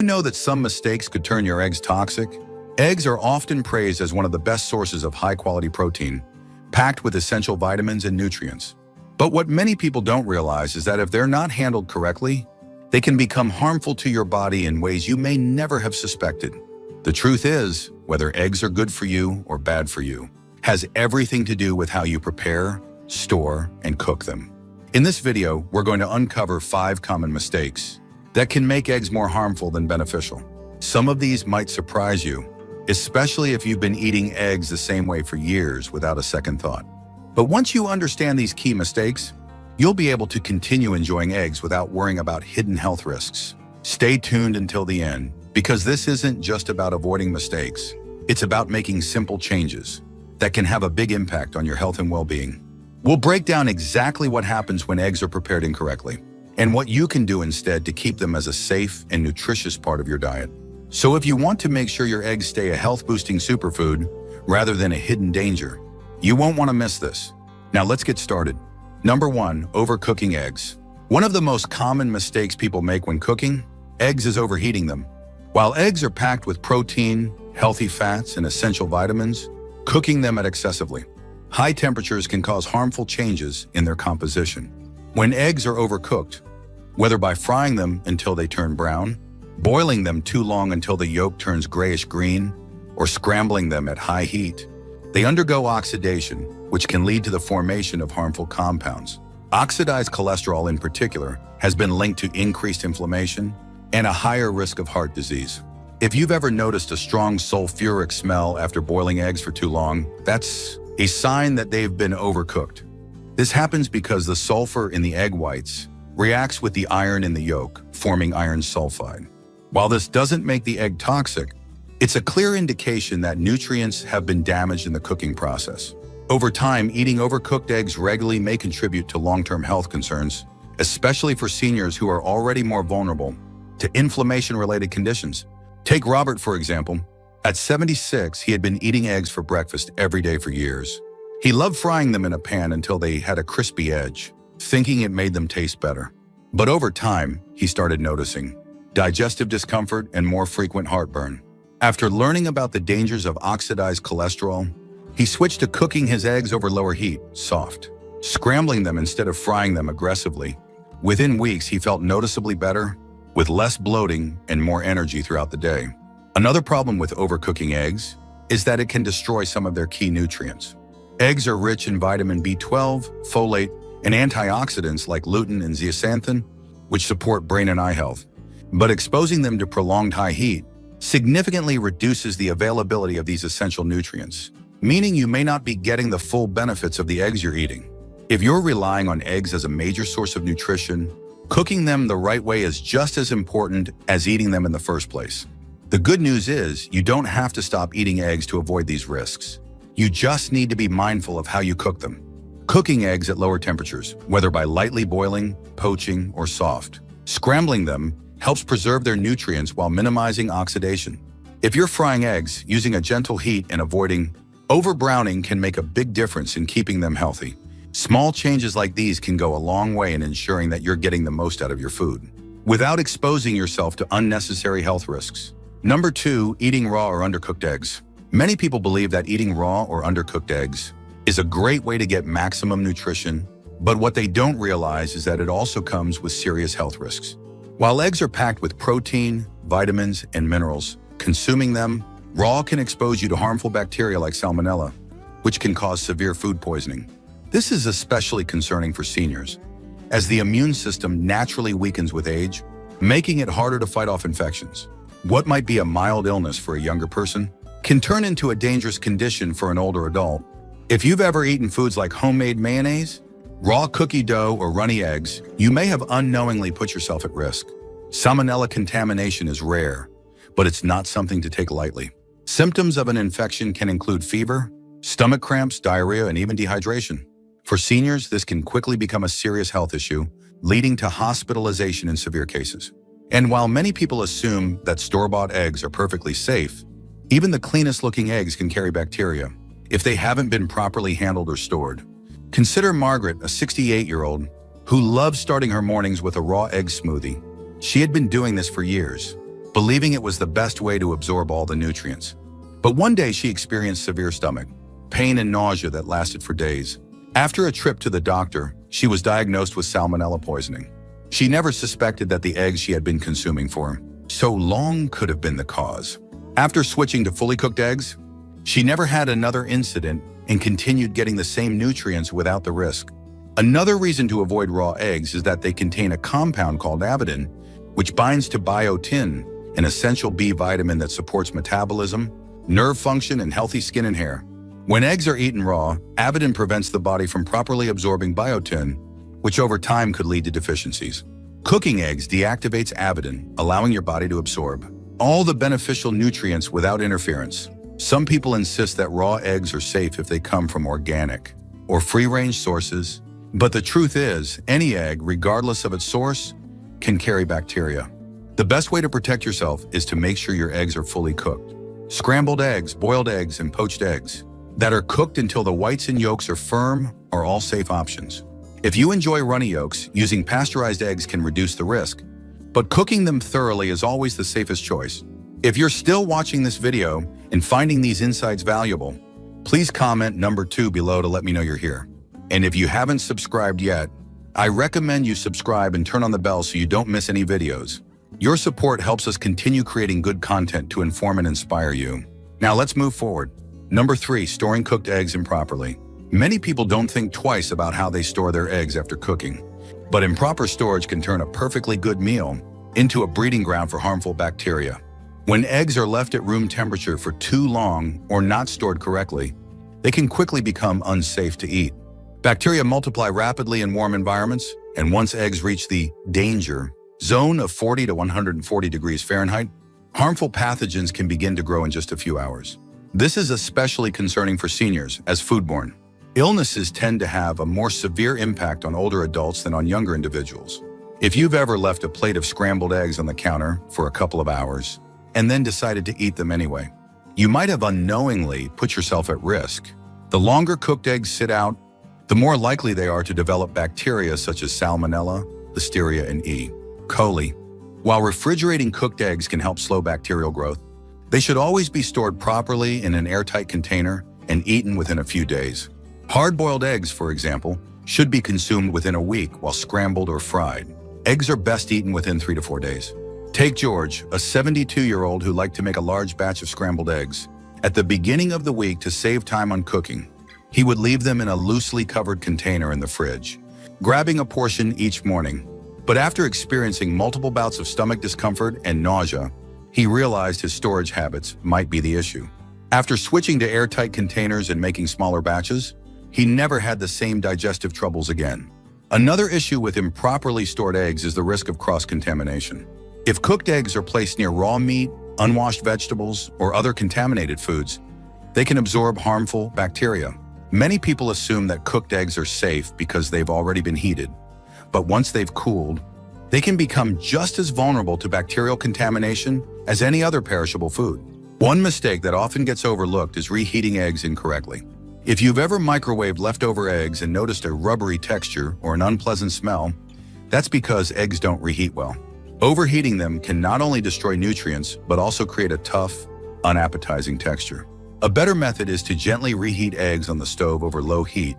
You know that some mistakes could turn your eggs toxic? Eggs are often praised as one of the best sources of high-quality protein, packed with essential vitamins and nutrients. But what many people don't realize is that if they're not handled correctly, they can become harmful to your body in ways you may never have suspected. The truth is, whether eggs are good for you or bad for you, has everything to do with how you prepare, store, and cook them. In this video, we're going to uncover 5 common mistakes that can make eggs more harmful than beneficial. Some of these might surprise you, especially if you've been eating eggs the same way for years without a second thought. But once you understand these key mistakes, you'll be able to continue enjoying eggs without worrying about hidden health risks. Stay tuned until the end, because this isn't just about avoiding mistakes. It's about making simple changes that can have a big impact on your health and well-being. We'll break down exactly what happens when eggs are prepared incorrectly, and what you can do instead to keep them as a safe and nutritious part of your diet. So if you want to make sure your eggs stay a health-boosting superfood rather than a hidden danger, you won't want to miss this. Now let's get started. Number 1, overcooking eggs. One of the most common mistakes people make when cooking eggs is overheating them. While eggs are packed with protein, healthy fats, and essential vitamins, cooking them at excessively high temperatures can cause harmful changes in their composition. When eggs are overcooked, whether by frying them until they turn brown, boiling them too long until the yolk turns grayish-green, or scrambling them at high heat, they undergo oxidation, which can lead to the formation of harmful compounds. Oxidized cholesterol in particular has been linked to increased inflammation and a higher risk of heart disease. If you've ever noticed a strong sulfuric smell after boiling eggs for too long, that's a sign that they've been overcooked. This happens because the sulfur in the egg whites reacts with the iron in the yolk, forming iron sulfide. While this doesn't make the egg toxic, it's a clear indication that nutrients have been damaged in the cooking process. Over time, eating overcooked eggs regularly may contribute to long-term health concerns, especially for seniors who are already more vulnerable to inflammation-related conditions. Take Robert, for example. At 76, he had been eating eggs for breakfast every day for years. He loved frying them in a pan until they had a crispy edge, thinking it made them taste better. But over time, he started noticing digestive discomfort and more frequent heartburn. After learning about the dangers of oxidized cholesterol, he switched to cooking his eggs over lower heat, soft, scrambling them instead of frying them aggressively. Within weeks, he felt noticeably better, with less bloating and more energy throughout the day. Another problem with overcooking eggs is that it can destroy some of their key nutrients. Eggs are rich in vitamin B12, folate, and antioxidants like lutein and zeaxanthin, which support brain and eye health. But exposing them to prolonged high heat significantly reduces the availability of these essential nutrients, meaning you may not be getting the full benefits of the eggs you're eating. If you're relying on eggs as a major source of nutrition, cooking them the right way is just as important as eating them in the first place. The good news is you don't have to stop eating eggs to avoid these risks. You just need to be mindful of how you cook them. Cooking eggs at lower temperatures, whether by lightly boiling, poaching, or soft, scrambling them helps preserve their nutrients while minimizing oxidation. If you're frying eggs, using a gentle heat and avoiding over-browning can make a big difference in keeping them healthy. Small changes like these can go a long way in ensuring that you're getting the most out of your food, without exposing yourself to unnecessary health risks. Number 2, eating raw or undercooked eggs. Many people believe that eating raw or undercooked eggs is a great way to get maximum nutrition, but what they don't realize is that it also comes with serious health risks. While eggs are packed with protein, vitamins, and minerals, consuming them raw can expose you to harmful bacteria like salmonella, which can cause severe food poisoning. This is especially concerning for seniors, as the immune system naturally weakens with age, making it harder to fight off infections. What might be a mild illness for a younger person can turn into a dangerous condition for an older adult. If you've ever eaten foods like homemade mayonnaise, raw cookie dough, or runny eggs, you may have unknowingly put yourself at risk. Salmonella contamination is rare, but it's not something to take lightly. Symptoms of an infection can include fever, stomach cramps, diarrhea, and even dehydration. For seniors, this can quickly become a serious health issue, leading to hospitalization in severe cases. And while many people assume that store-bought eggs are perfectly safe, even the cleanest-looking eggs can carry bacteria if they haven't been properly handled or stored. Consider Margaret, a 68-year-old, who loves starting her mornings with a raw egg smoothie. She had been doing this for years, believing it was the best way to absorb all the nutrients. But one day she experienced severe stomach pain and nausea that lasted for days. After a trip to the doctor, she was diagnosed with salmonella poisoning. She never suspected that the eggs she had been consuming for so long could have been the cause. After switching to fully cooked eggs, she never had another incident and continued getting the same nutrients without the risk. Another reason to avoid raw eggs is that they contain a compound called avidin, which binds to biotin, an essential B vitamin that supports metabolism, nerve function, and healthy skin and hair. When eggs are eaten raw, avidin prevents the body from properly absorbing biotin, which over time could lead to deficiencies. Cooking eggs deactivates avidin, allowing your body to absorb all the beneficial nutrients without interference. Some people insist that raw eggs are safe if they come from organic or free-range sources, but the truth is, any egg, regardless of its source, can carry bacteria. The best way to protect yourself is to make sure your eggs are fully cooked. Scrambled eggs, boiled eggs, and poached eggs that are cooked until the whites and yolks are firm are all safe options. If you enjoy runny yolks, using pasteurized eggs can reduce the risk, but cooking them thoroughly is always the safest choice. If you're still watching this video and finding these insights valuable, please comment number 2 below to let me know you're here. And if you haven't subscribed yet, I recommend you subscribe and turn on the bell so you don't miss any videos. Your support helps us continue creating good content to inform and inspire you. Now let's move forward. Number 3, storing cooked eggs improperly. Many people don't think twice about how they store their eggs after cooking, but improper storage can turn a perfectly good meal into a breeding ground for harmful bacteria. When eggs are left at room temperature for too long or not stored correctly, they can quickly become unsafe to eat. Bacteria multiply rapidly in warm environments, and once eggs reach the danger zone of 40 to 140 degrees Fahrenheit, harmful pathogens can begin to grow in just a few hours. This is especially concerning for seniors, as foodborne illnesses tend to have a more severe impact on older adults than on younger individuals. If you've ever left a plate of scrambled eggs on the counter for a couple of hours and then decided to eat them anyway, you might have unknowingly put yourself at risk. The longer cooked eggs sit out, the more likely they are to develop bacteria such as Salmonella, Listeria, and E. coli. While refrigerating cooked eggs can help slow bacterial growth, they should always be stored properly in an airtight container and eaten within a few days. Hard-boiled eggs, for example, should be consumed within a week, while scrambled or fried. Eggs are best eaten within 3 to 4 days. Take George, a 72-year-old who liked to make a large batch of scrambled eggs. At the beginning of the week, to save time on cooking, he would leave them in a loosely covered container in the fridge, grabbing a portion each morning. But after experiencing multiple bouts of stomach discomfort and nausea, he realized his storage habits might be the issue. After switching to airtight containers and making smaller batches, he never had the same digestive troubles again. Another issue with improperly stored eggs is the risk of cross-contamination. If cooked eggs are placed near raw meat, unwashed vegetables, or other contaminated foods, they can absorb harmful bacteria. Many people assume that cooked eggs are safe because they've already been heated, but once they've cooled, they can become just as vulnerable to bacterial contamination as any other perishable food. One mistake that often gets overlooked is reheating eggs incorrectly. If you've ever microwaved leftover eggs and noticed a rubbery texture or an unpleasant smell, that's because eggs don't reheat well. Overheating them can not only destroy nutrients, but also create a tough, unappetizing texture. A better method is to gently reheat eggs on the stove over low heat,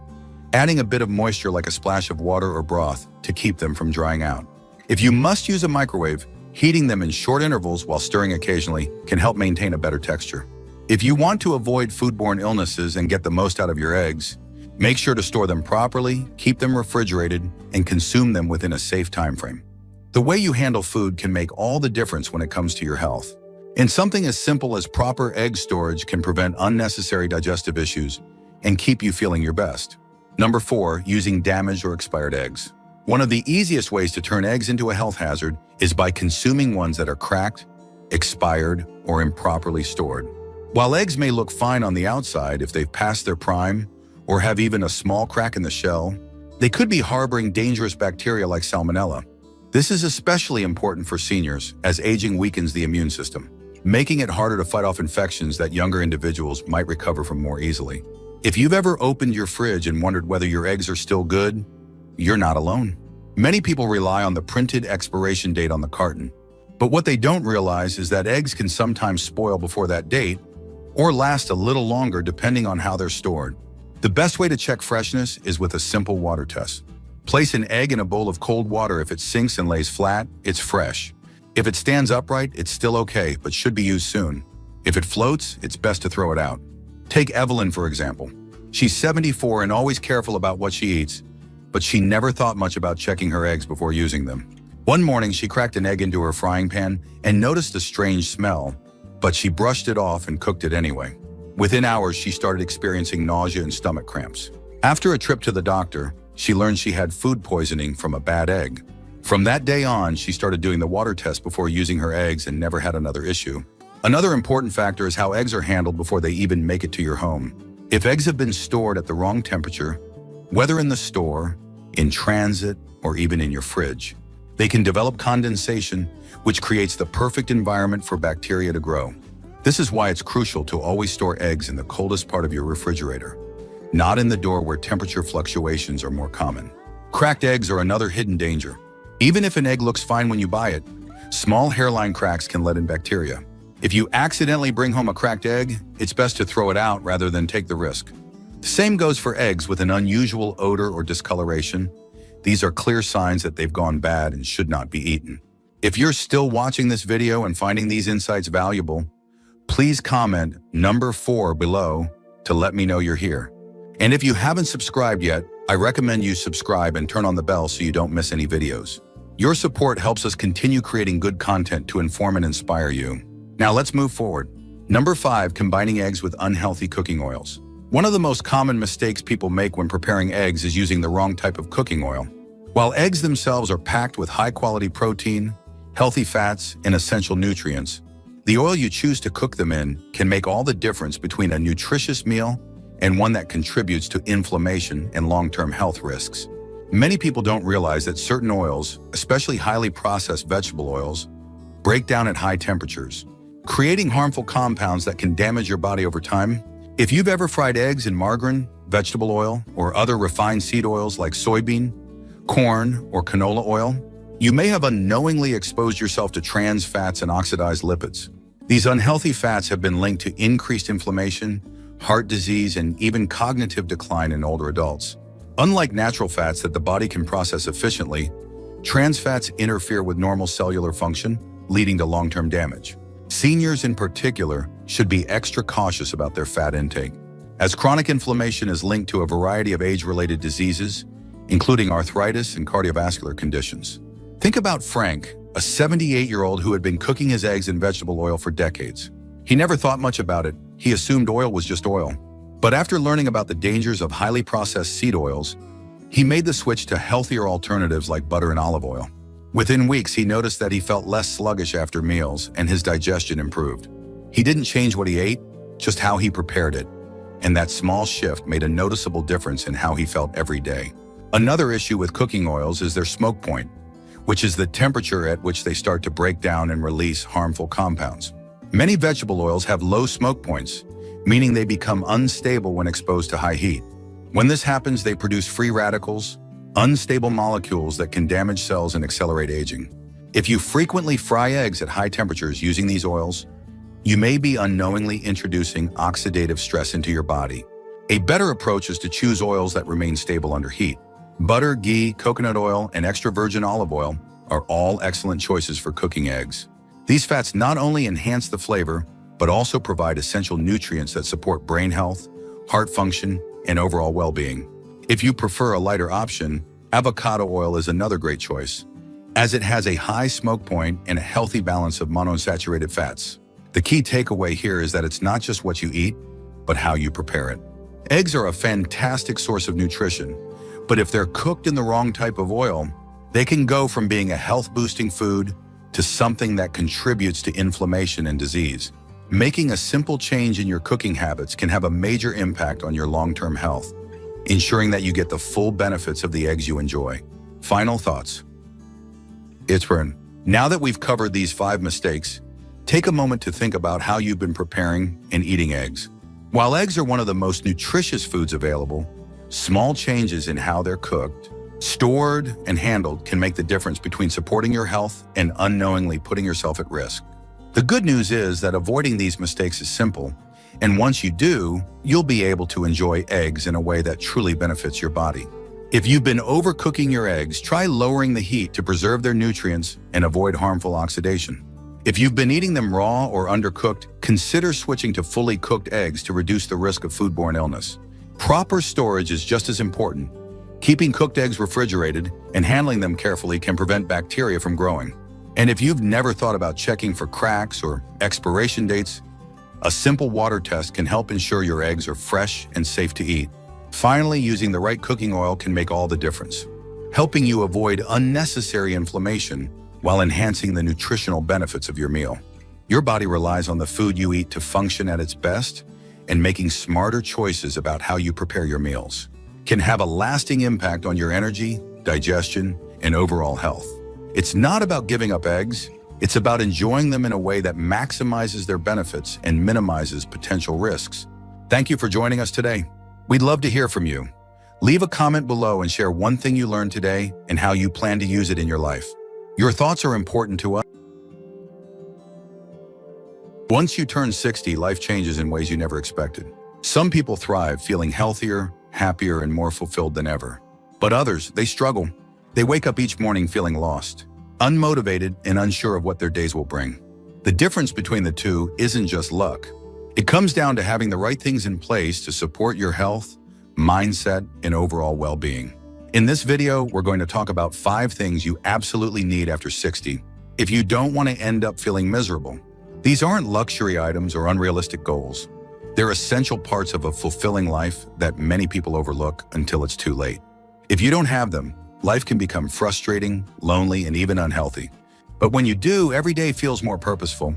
adding a bit of moisture like a splash of water or broth to keep them from drying out. If you must use a microwave, heating them in short intervals while stirring occasionally can help maintain a better texture. If you want to avoid foodborne illnesses and get the most out of your eggs, make sure to store them properly, keep them refrigerated, and consume them within a safe time frame. The way you handle food can make all the difference when it comes to your health. And something as simple as proper egg storage can prevent unnecessary digestive issues and keep you feeling your best. Number 4, using damaged or expired eggs. One of the easiest ways to turn eggs into a health hazard is by consuming ones that are cracked, expired, or improperly stored. While eggs may look fine on the outside if they've passed their prime or have even a small crack in the shell, they could be harboring dangerous bacteria like Salmonella. This is especially important for seniors, as aging weakens the immune system, making it harder to fight off infections that younger individuals might recover from more easily. If you've ever opened your fridge and wondered whether your eggs are still good, you're not alone. Many people rely on the printed expiration date on the carton, But what they don't realize is that eggs can sometimes spoil before that date or last a little longer depending on how they're stored. The best way to check freshness is with a simple water test. Place an egg in a bowl of cold water. If it sinks and lays flat, it's fresh. If it stands upright, it's still okay, but should be used soon. If it floats, it's best to throw it out. Take Evelyn, for example. She's 74 and always careful about what she eats, but she never thought much about checking her eggs before using them. One morning, she cracked an egg into her frying pan and noticed a strange smell, but she brushed it off and cooked it anyway. Within hours, she started experiencing nausea and stomach cramps. After a trip to the doctor, she learned she had food poisoning from a bad egg. From that day on, she started doing the water test before using her eggs and never had another issue. Another important factor is how eggs are handled before they even make it to your home. If eggs have been stored at the wrong temperature, whether in the store, in transit, or even in your fridge, they can develop condensation, which creates the perfect environment for bacteria to grow. This is why it's crucial to always store eggs in the coldest part of your refrigerator, not in the door where temperature fluctuations are more common. Cracked eggs are another hidden danger. Even if an egg looks fine when you buy it, small hairline cracks can let in bacteria. If you accidentally bring home a cracked egg, it's best to throw it out rather than take the risk. The same goes for eggs with an unusual odor or discoloration. These are clear signs that they've gone bad and should not be eaten. If you're still watching this video and finding these insights valuable, please comment number 4 below to let me know you're here. And if you haven't subscribed yet, I recommend you subscribe and turn on the bell so you don't miss any videos. Your support helps us continue creating good content to inform and inspire you. Now let's move forward. Number 5, combining eggs with unhealthy cooking oils. One of the most common mistakes people make when preparing eggs is using the wrong type of cooking oil. While eggs themselves are packed with high-quality protein, healthy fats, and essential nutrients, the oil you choose to cook them in can make all the difference between a nutritious meal and one that contributes to inflammation and long-term health risks. Many people don't realize that certain oils, especially highly processed vegetable oils, break down at high temperatures, creating harmful compounds that can damage your body over time. If you've ever fried eggs in margarine, vegetable oil, or other refined seed oils like soybean, corn, or canola oil, you may have unknowingly exposed yourself to trans fats and oxidized lipids. These unhealthy fats have been linked to increased inflammation, heart disease, and even cognitive decline in older adults. Unlike natural fats that the body can process efficiently, trans fats interfere with normal cellular function, leading to long-term damage. Seniors in particular should be extra cautious about their fat intake, as chronic inflammation is linked to a variety of age-related diseases, including arthritis and cardiovascular conditions. Think about Frank, a 78-year-old who had been cooking his eggs in vegetable oil for decades. He never thought much about it. He assumed oil was just oil. But after learning about the dangers of highly processed seed oils, he made the switch to healthier alternatives like butter and olive oil. Within weeks, he noticed that he felt less sluggish after meals and his digestion improved. He didn't change what he ate, just how he prepared it. And that small shift made a noticeable difference in how he felt every day. Another issue with cooking oils is their smoke point, which is the temperature at which they start to break down and release harmful compounds. Many vegetable oils have low smoke points, meaning they become unstable when exposed to high heat. When this happens, they produce free radicals, unstable molecules that can damage cells and accelerate aging. If you frequently fry eggs at high temperatures using these oils, you may be unknowingly introducing oxidative stress into your body. A better approach is to choose oils that remain stable under heat. Butter, ghee, coconut oil, and extra virgin olive oil are all excellent choices for cooking eggs. These fats not only enhance the flavor, but also provide essential nutrients that support brain health, heart function, and overall well-being. If you prefer a lighter option, avocado oil is another great choice, as it has a high smoke point and a healthy balance of monounsaturated fats. The key takeaway here is that it's not just what you eat, but how you prepare it. Eggs are a fantastic source of nutrition, but if they're cooked in the wrong type of oil, they can go from being a health-boosting food to something that contributes to inflammation and disease. Making a simple change in your cooking habits can have a major impact on your long-term health, ensuring that you get the full benefits of the eggs you enjoy. Final thoughts. Now that we've covered these 5 mistakes, take a moment to think about how you've been preparing and eating eggs. While eggs are one of the most nutritious foods available, small changes in how they're cooked, stored and handled, can make the difference between supporting your health and unknowingly putting yourself at risk. The good news is that avoiding these mistakes is simple, and once you do, you'll be able to enjoy eggs in a way that truly benefits your body. If you've been overcooking your eggs, try lowering the heat to preserve their nutrients and avoid harmful oxidation. If you've been eating them raw or undercooked, consider switching to fully cooked eggs to reduce the risk of foodborne illness. Proper storage is just as important. Keeping cooked eggs refrigerated and handling them carefully can prevent bacteria from growing. And if you've never thought about checking for cracks or expiration dates, a simple water test can help ensure your eggs are fresh and safe to eat. Finally, using the right cooking oil can make all the difference, helping you avoid unnecessary inflammation while enhancing the nutritional benefits of your meal. Your body relies on the food you eat to function at its best, and making smarter choices about how you prepare your meals can have a lasting impact on your energy, digestion, and overall health. It's not about giving up eggs, it's about enjoying them in a way that maximizes their benefits and minimizes potential risks. Thank you for joining us today. We'd love to hear from you. Leave a comment below and share one thing you learned today and how you plan to use it in your life. Your thoughts are important to us. Once you turn 60, life changes in ways you never expected. Some people thrive, feeling healthier, happier, and more fulfilled than ever. But others, they struggle. They wake up each morning feeling lost, unmotivated, and unsure of what their days will bring. The difference between the two isn't just luck. It comes down to having the right things in place to support your health, mindset, and overall well-being. In this video, we're going to talk about 5 things you absolutely need after 60 if you don't want to end up feeling miserable. These aren't luxury items or unrealistic goals. They're essential parts of a fulfilling life that many people overlook until it's too late. If you don't have them, life can become frustrating, lonely, and even unhealthy. But when you do, every day feels more purposeful,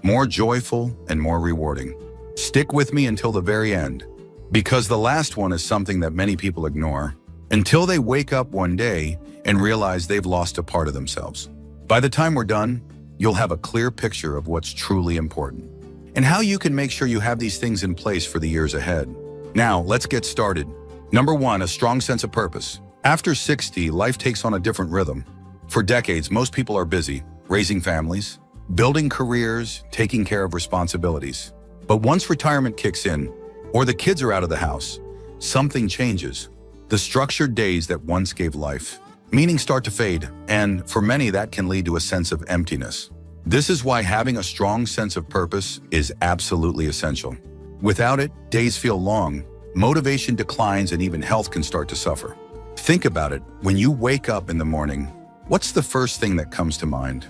more joyful, and more rewarding. Stick with me until the very end, because the last one is something that many people ignore until they wake up one day and realize they've lost a part of themselves. By the time we're done, you'll have a clear picture of what's truly important and how you can make sure you have these things in place for the years ahead. Now, let's get started. Number 1, a strong sense of purpose. After 60, life takes on a different rhythm. For decades, most people are busy, raising families, building careers, taking care of responsibilities. But once retirement kicks in, or the kids are out of the house, something changes. The structured days that once gave life, meaning start to fade, and for many that can lead to a sense of emptiness. This is why having a strong sense of purpose is absolutely essential. Without it, days feel long, motivation declines, and even health can start to suffer. Think about it. When you wake up in the morning, what's the first thing that comes to mind?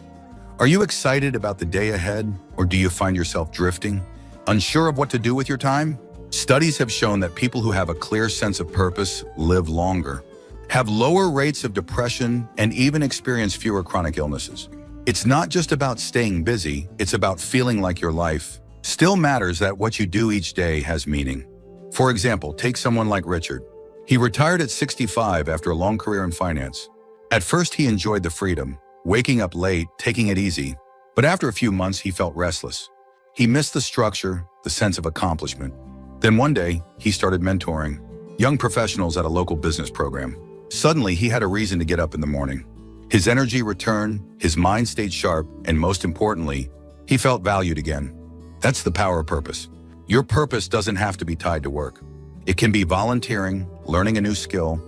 Are you excited about the day ahead, or do you find yourself drifting, unsure of what to do with your time? Studies have shown that people who have a clear sense of purpose live longer, have lower rates of depression, and even experience fewer chronic illnesses. It's not just about staying busy, it's about feeling like your life still matters, that what you do each day has meaning. For example, take someone like Richard. He retired at 65 after a long career in finance. At first, he enjoyed the freedom, waking up late, taking it easy. But after a few months, he felt restless. He missed the structure, the sense of accomplishment. Then one day, he started mentoring young professionals at a local business program. Suddenly, he had a reason to get up in the morning. His energy returned, his mind stayed sharp, and most importantly, he felt valued again. That's the power of purpose. Your purpose doesn't have to be tied to work. It can be volunteering, learning a new skill,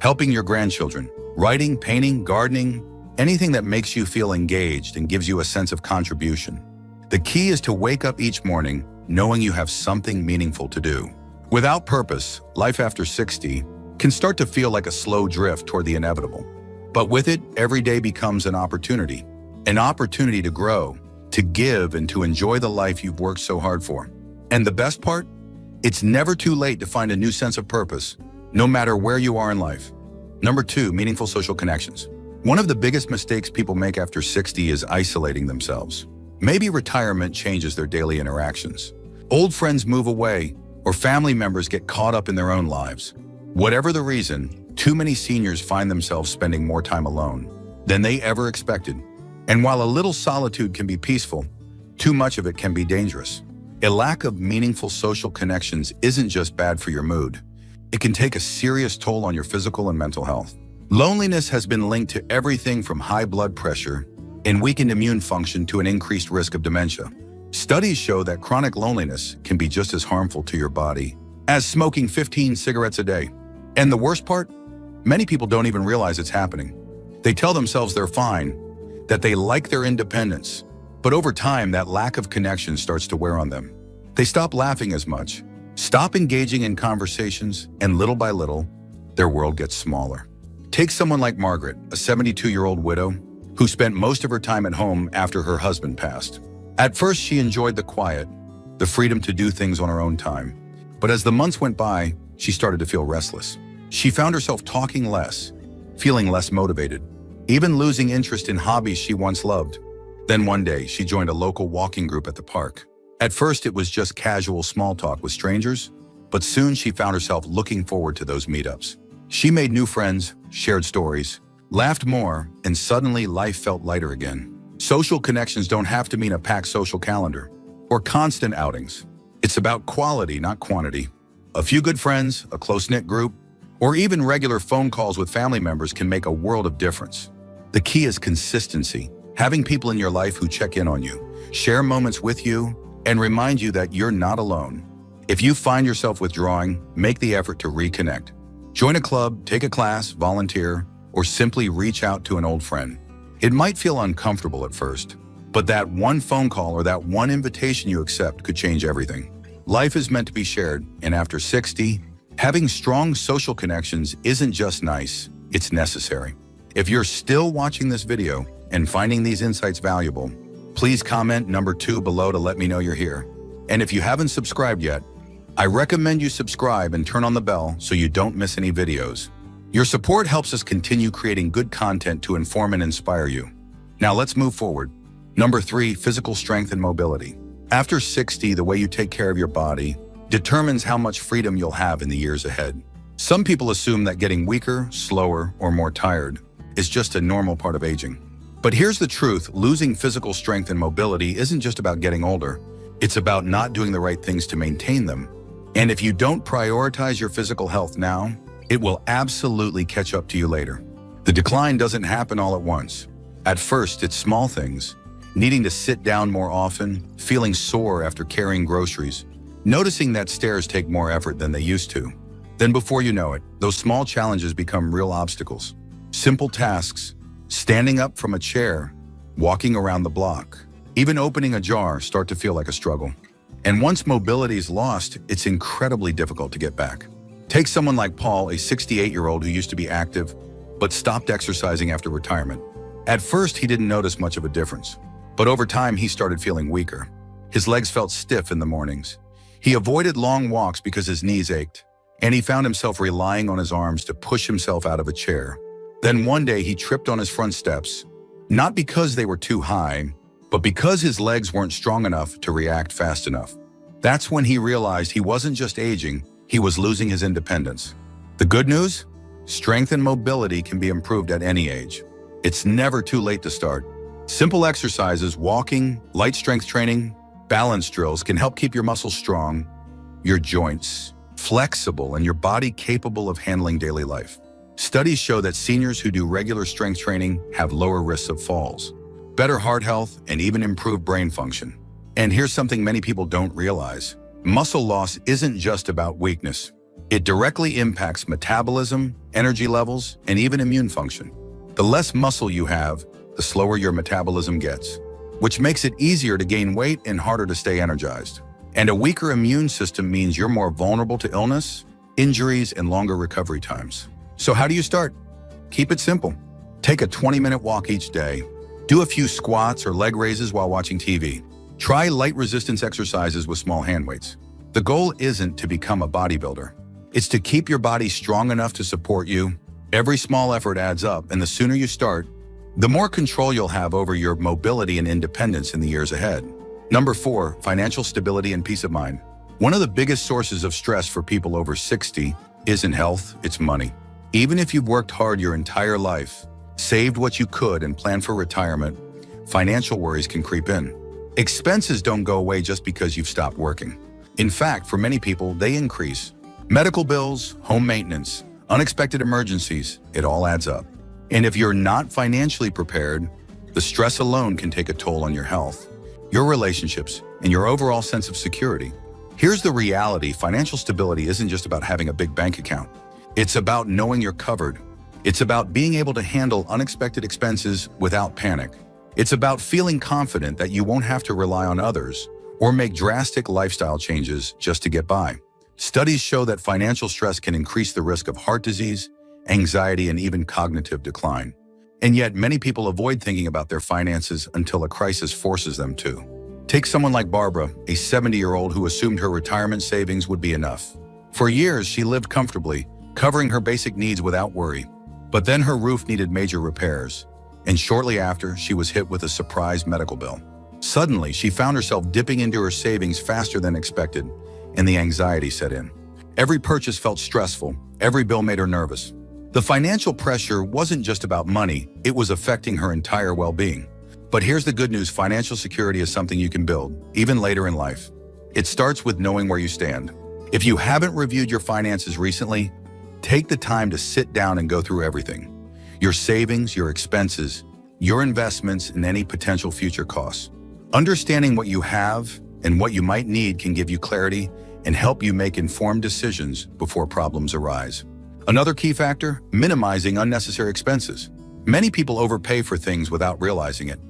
helping your grandchildren, writing, painting, gardening, anything that makes you feel engaged and gives you a sense of contribution. The key is to wake up each morning knowing you have something meaningful to do. Without purpose, life after 60 can start to feel like a slow drift toward the inevitable. But with it, every day becomes an opportunity to grow, to give, and to enjoy the life you've worked so hard for. And the best part? It's never too late to find a new sense of purpose, no matter where you are in life. Number 2, meaningful social connections. One of the biggest mistakes people make after 60 is isolating themselves. Maybe retirement changes their daily interactions. Old friends move away, or family members get caught up in their own lives. Whatever the reason, too many seniors find themselves spending more time alone than they ever expected. And while a little solitude can be peaceful, too much of it can be dangerous. A lack of meaningful social connections isn't just bad for your mood. It can take a serious toll on your physical and mental health. Loneliness has been linked to everything from high blood pressure and weakened immune function to an increased risk of dementia. Studies show that chronic loneliness can be just as harmful to your body as smoking 15 cigarettes a day. And the worst part? Many people don't even realize it's happening. They tell themselves they're fine, that they like their independence, but over time, that lack of connection starts to wear on them. They stop laughing as much, stop engaging in conversations, and little by little, their world gets smaller. Take someone like Margaret, a 72-year-old widow who spent most of her time at home after her husband passed. At first, she enjoyed the quiet, the freedom to do things on her own time. But as the months went by, she started to feel restless. She found herself talking less, feeling less motivated, even losing interest in hobbies she once loved. Then one day, she joined a local walking group at the park. At first, it was just casual small talk with strangers, but soon she found herself looking forward to those meetups. She made new friends, shared stories, laughed more, and suddenly life felt lighter again. Social connections don't have to mean a packed social calendar or constant outings. It's about quality, not quantity. A few good friends, a close-knit group, or even regular phone calls with family members can make a world of difference. The key is consistency, having people in your life who check in on you, share moments with you, and remind you that you're not alone. If you find yourself withdrawing, make the effort to reconnect. Join a club, take a class, volunteer, or simply reach out to an old friend. It might feel uncomfortable at first, but that one phone call or that one invitation you accept could change everything. Life is meant to be shared, and after 60, having strong social connections isn't just nice, it's necessary. If you're still watching this video and finding these insights valuable, please comment number 2 below to let me know you're here. And if you haven't subscribed yet, I recommend you subscribe and turn on the bell so you don't miss any videos. Your support helps us continue creating good content to inform and inspire you. Now let's move forward. Number 3, physical strength and mobility. After 60, the way you take care of your body determines how much freedom you'll have in the years ahead. Some people assume that getting weaker, slower, or more tired is just a normal part of aging. But here's the truth, losing physical strength and mobility isn't just about getting older. It's about not doing the right things to maintain them. And if you don't prioritize your physical health now, it will absolutely catch up to you later. The decline doesn't happen all at once. At first, it's small things, needing to sit down more often, feeling sore after carrying groceries, noticing that stairs take more effort than they used to. Then before you know it, those small challenges become real obstacles. Simple tasks, standing up from a chair, walking around the block, even opening a jar start to feel like a struggle. And once mobility is lost, it's incredibly difficult to get back. Take someone like Paul, a 68-year-old who used to be active, but stopped exercising after retirement. At first, he didn't notice much of a difference, but over time, he started feeling weaker. His legs felt stiff in the mornings. He avoided long walks because his knees ached, and he found himself relying on his arms to push himself out of a chair. Then one day, he tripped on his front steps, not because they were too high, but because his legs weren't strong enough to react fast enough. That's when he realized he wasn't just aging, he was losing his independence. The good news? Strength and mobility can be improved at any age. It's never too late to start. Simple exercises, walking, light strength training, balance drills can help keep your muscles strong, your joints flexible, and your body capable of handling daily life. Studies show that seniors who do regular strength training have lower risks of falls, better heart health, and even improved brain function. And here's something many people don't realize. Muscle loss isn't just about weakness. It directly impacts metabolism, energy levels, and even immune function. The less muscle you have, the slower your metabolism gets, which makes it easier to gain weight and harder to stay energized. And a weaker immune system means you're more vulnerable to illness, injuries, and longer recovery times. So how do you start? Keep it simple. Take a 20-minute walk each day. Do a few squats or leg raises while watching TV. Try light resistance exercises with small hand weights. The goal isn't to become a bodybuilder. It's to keep your body strong enough to support you. Every small effort adds up, and the sooner you start, the more control you'll have over your mobility and independence in the years ahead. Number 4, financial stability and peace of mind. One of the biggest sources of stress for people over 60 isn't health, it's money. Even if you've worked hard your entire life, saved what you could, and planned for retirement, financial worries can creep in. Expenses don't go away just because you've stopped working. In fact, for many people, they increase. Medical bills, home maintenance, unexpected emergencies, it all adds up. And if you're not financially prepared, the stress alone can take a toll on your health, your relationships, and your overall sense of security. Here's the reality: financial stability isn't just about having a big bank account. It's about knowing you're covered. It's about being able to handle unexpected expenses without panic. It's about feeling confident that you won't have to rely on others or make drastic lifestyle changes just to get by. Studies show that financial stress can increase the risk of heart disease, anxiety, and even cognitive decline. And yet, many people avoid thinking about their finances until a crisis forces them to. Take someone like Barbara, a 70-year-old who assumed her retirement savings would be enough. For years, she lived comfortably, covering her basic needs without worry. But then her roof needed major repairs, and shortly after, she was hit with a surprise medical bill. Suddenly, she found herself dipping into her savings faster than expected, and the anxiety set in. Every purchase felt stressful, every bill made her nervous. The financial pressure wasn't just about money, it was affecting her entire well-being. But here's the good news: financial security is something you can build, even later in life. It starts with knowing where you stand. If you haven't reviewed your finances recently, take the time to sit down and go through everything. Your savings, your expenses, your investments, and any potential future costs. Understanding what you have and what you might need can give you clarity and help you make informed decisions before problems arise. Another key factor: minimizing unnecessary expenses. Many people overpay for things without realizing it.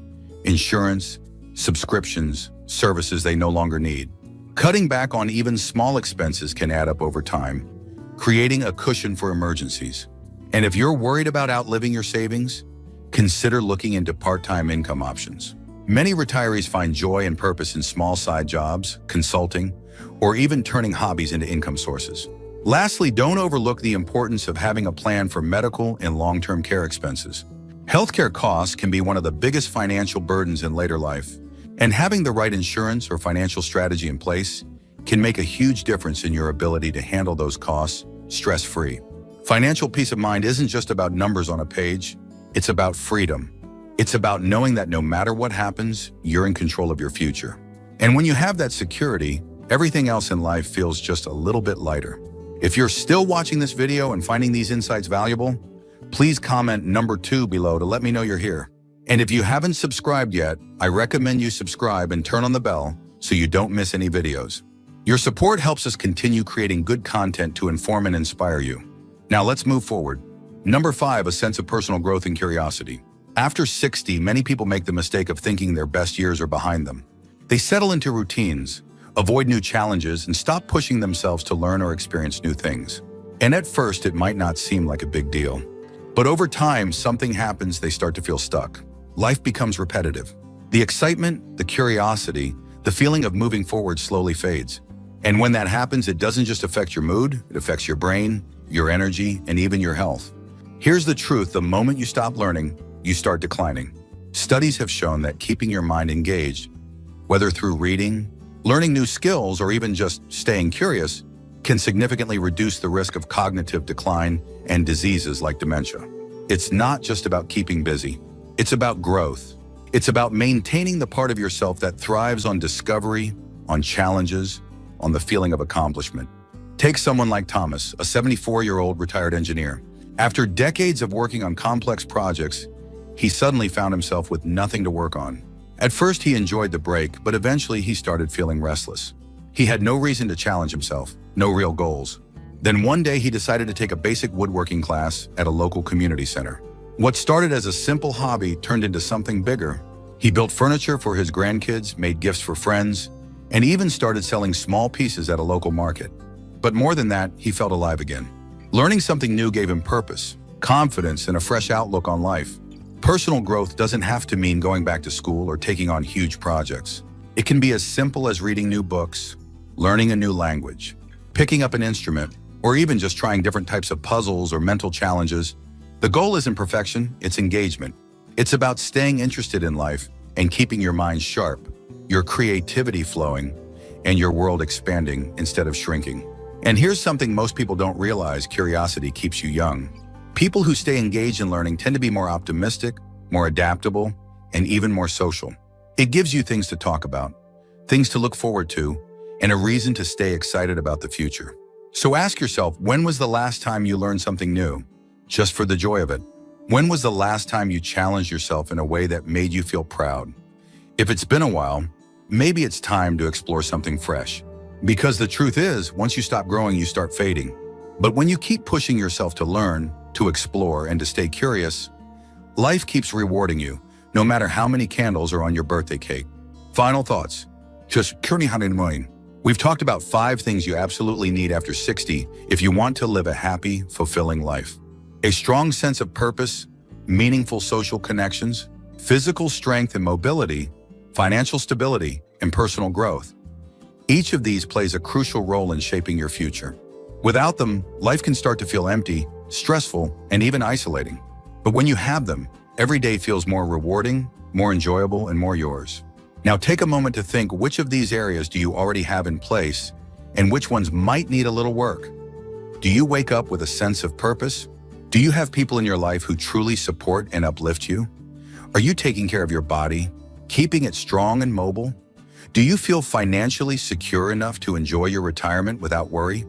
Insurance, subscriptions, services they no longer need. Cutting back on even small expenses can add up over time, creating a cushion for emergencies. And if you're worried about outliving your savings, consider looking into part-time income options. Many retirees find joy and purpose in small side jobs, consulting, or even turning hobbies into income sources. Lastly, don't overlook the importance of having a plan for medical and long-term care expenses. Healthcare costs can be one of the biggest financial burdens in later life, and having the right insurance or financial strategy in place can make a huge difference in your ability to handle those costs stress-free. Financial peace of mind isn't just about numbers on a page, it's about freedom. It's about knowing that no matter what happens, you're in control of your future. And when you have that security, everything else in life feels just a little bit lighter. If you're still watching this video and finding these insights valuable, please comment number 2 below to let me know you're here. And if you haven't subscribed yet, I recommend you subscribe and turn on the bell so you don't miss any videos. Your support helps us continue creating good content to inform and inspire you. Now let's move forward. Number 5, a sense of personal growth and curiosity. After 60, many people make the mistake of thinking their best years are behind them. They settle into routines, avoid new challenges, and stop pushing themselves to learn or experience new things. And at first, it might not seem like a big deal. But over time, something happens: they start to feel stuck. Life becomes repetitive. The excitement, the curiosity, the feeling of moving forward slowly fades. And when that happens, it doesn't just affect your mood, it affects your brain, your energy, and even your health. Here's the truth: the moment you stop learning, you start declining. Studies have shown that keeping your mind engaged, whether through reading, learning new skills, or even just staying curious, can significantly reduce the risk of cognitive decline and diseases like dementia. It's not just about keeping busy. It's about growth. It's about maintaining the part of yourself that thrives on discovery, on challenges, on the feeling of accomplishment. Take someone like Thomas, a 74-year-old retired engineer. After decades of working on complex projects, he suddenly found himself with nothing to work on. At first, he enjoyed the break, but eventually he started feeling restless. He had no reason to challenge himself, no real goals. Then one day he decided to take a basic woodworking class at a local community center. What started as a simple hobby turned into something bigger. He built furniture for his grandkids, made gifts for friends, and even started selling small pieces at a local market. But more than that, he felt alive again. Learning something new gave him purpose, confidence, and a fresh outlook on life. Personal growth doesn't have to mean going back to school or taking on huge projects. It can be as simple as reading new books, learning a new language, picking up an instrument, or even just trying different types of puzzles or mental challenges. The goal isn't perfection, it's engagement. It's about staying interested in life and keeping your mind sharp, your creativity flowing, and your world expanding instead of shrinking. And here's something most people don't realize: curiosity keeps you young. People who stay engaged in learning tend to be more optimistic, more adaptable, and even more social. It gives you things to talk about, things to look forward to, and a reason to stay excited about the future. So ask yourself, when was the last time you learned something new, just for the joy of it? When was the last time you challenged yourself in a way that made you feel proud? If it's been a while, maybe it's time to explore something fresh. Because the truth is, once you stop growing, you start fading. But when you keep pushing yourself to learn, to explore, and to stay curious, life keeps rewarding you, no matter how many candles are on your birthday cake. Final thoughts. Just we've talked about 5 things you absolutely need after 60 if you want to live a happy, fulfilling life. A strong sense of purpose, meaningful social connections, physical strength and mobility, financial stability, and personal growth. Each of these plays a crucial role in shaping your future. Without them, life can start to feel empty, stressful, and even isolating. But when you have them, every day feels more rewarding, more enjoyable, and more yours. Now take a moment to think, which of these areas do you already have in place, and which ones might need a little work? Do you wake up with a sense of purpose? Do you have people in your life who truly support and uplift you? Are you taking care of your body, keeping it strong and mobile? Do you feel financially secure enough to enjoy your retirement without worry?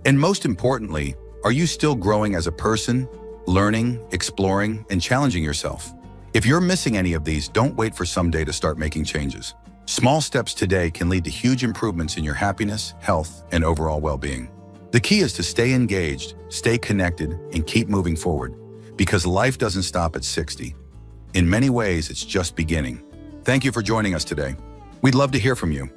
And most importantly, are you still growing as a person, learning, exploring, and challenging yourself? If you're missing any of these, don't wait for someday to start making changes. Small steps today can lead to huge improvements in your happiness, health, and overall well-being. The key is to stay engaged, stay connected, and keep moving forward, because life doesn't stop at 60. In many ways, it's just beginning. Thank you for joining us today. We'd love to hear from you.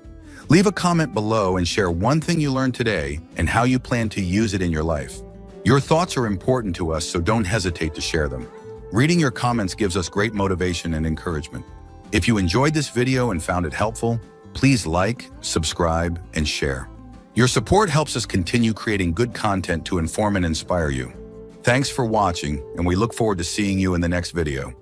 Leave a comment below and share one thing you learned today and how you plan to use it in your life. Your thoughts are important to us, so don't hesitate to share them. Reading your comments gives us great motivation and encouragement. If you enjoyed this video and found it helpful, please like, subscribe, and share. Your support helps us continue creating good content to inform and inspire you. Thanks for watching, and we look forward to seeing you in the next video.